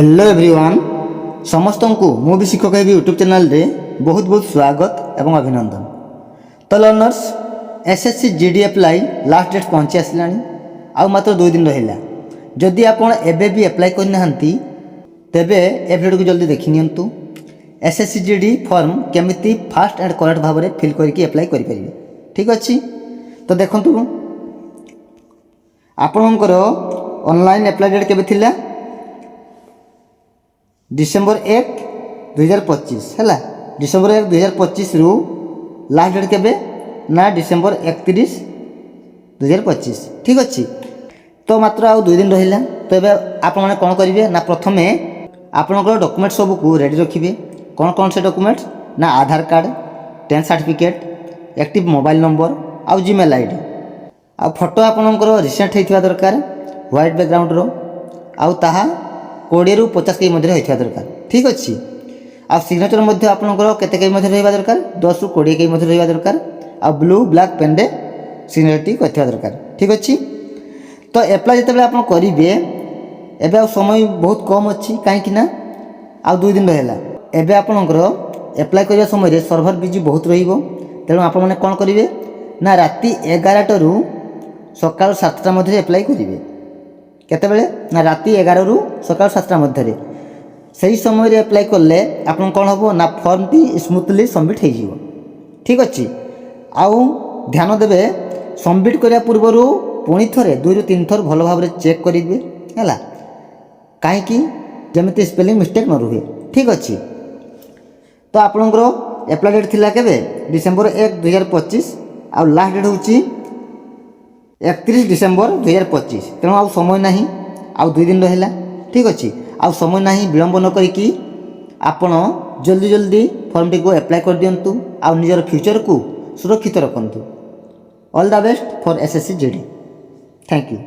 Hello everyone समस्त को मु भी शिक्षक हेबी यूट्यूब चैनल रे बहुत बहुत स्वागत एवं अभिनंदन। तो learners SSC GD apply last date पहुँची आसलानी आ मात्र 2 दिन रहा। जदि आपण एबे भी अप्लाई करना तेबे ए वीडियो को जल्दी देखि नियंतु। एसएससी जीडी फॉर्म केमिति फास्ट एंड करेक्ट भाव में फिल करके अप्लाई करि परिबे। ठीक अछि, तो देखंतु आपणकर ऑनलाइन अप्लाई डेट केबे थिला डिसेंबर 1 2025 है। डिसेंबर 1 2025 रु लास्ट डेट केबे ना डिसेंबर 31 2025। ठीक अच्छे, तो मात्र आउ 2 दिन रहा। तो ये आपण मैंने कौन करेंगे ना प्रथमे आपणकर डॉक्यूमेंट सब को रेडी रखिए। कौन कौन से डॉक्यूमेंट्स ना Aadhaar card, 10th certificate, active mobile number आउ जीमेल आईडी आ फोटो आपणकर रिसेंट होता दरकार व्हाइट बैकग्राउंड रो आउ ताहा 20 ରୁ 50 केजी मध्य होता दरकार। ठीक अच्छे, आ सिग्नेचर मध्य आपणकर केते केजी मध्य रहा दरकार 10 ରୁ 20 केजी मध्य रहा दरकार आ ब्लू ब्लैक पेन रे सिग्नेचर करथिबा दरकार। ठीक अच्छे, तो एप्लाई जिते आप करेंगे एबे आ समय बहुत कम अच्छी कहीं ना आ 2 दिन रहा। एबे आपणकर एप्लाई करने समय सर्भर बिजी बहुत रहिबो, तेणु आपण मैंने कौन करेंगे ना राति 11टा ରୁ सकाळ 7टा मध्य एप्लाई करेंगे। केतेबेले ना राति 11 ରୁ सकाळ 7टा मध्य सही समय एप्लाई कले आपन कौन हम ना फॉर्म टी स्मूथली सबमिट हो। ठीक अच्छे, आउ ध्यान देवे सबमिट करने पूर्वर पुणी थे 2 ରୁ 3 थर भल भाव चेक करेंगे है कहीं जमी स्पेलिंग मिस्टेक न रुहे। ठीक अच्छे, तो आपणकर एप्लाई डेट थिला केबे डिसेंबर 1 2025 आ लास्ट डेट होची 31 डिसेंबर 2025। तेणु आउ समय नहीं, आउ 2 दिन रहा। ठीक अच्छे, आउ समय नहीं विलंब न करी आपण जल्दी जल्दी फॉर्म टी को अप्लाई कर दियंतु आउ निजर फ्यूचर को सुरक्षित रखंतु। All the best for SSC GD. Thank you.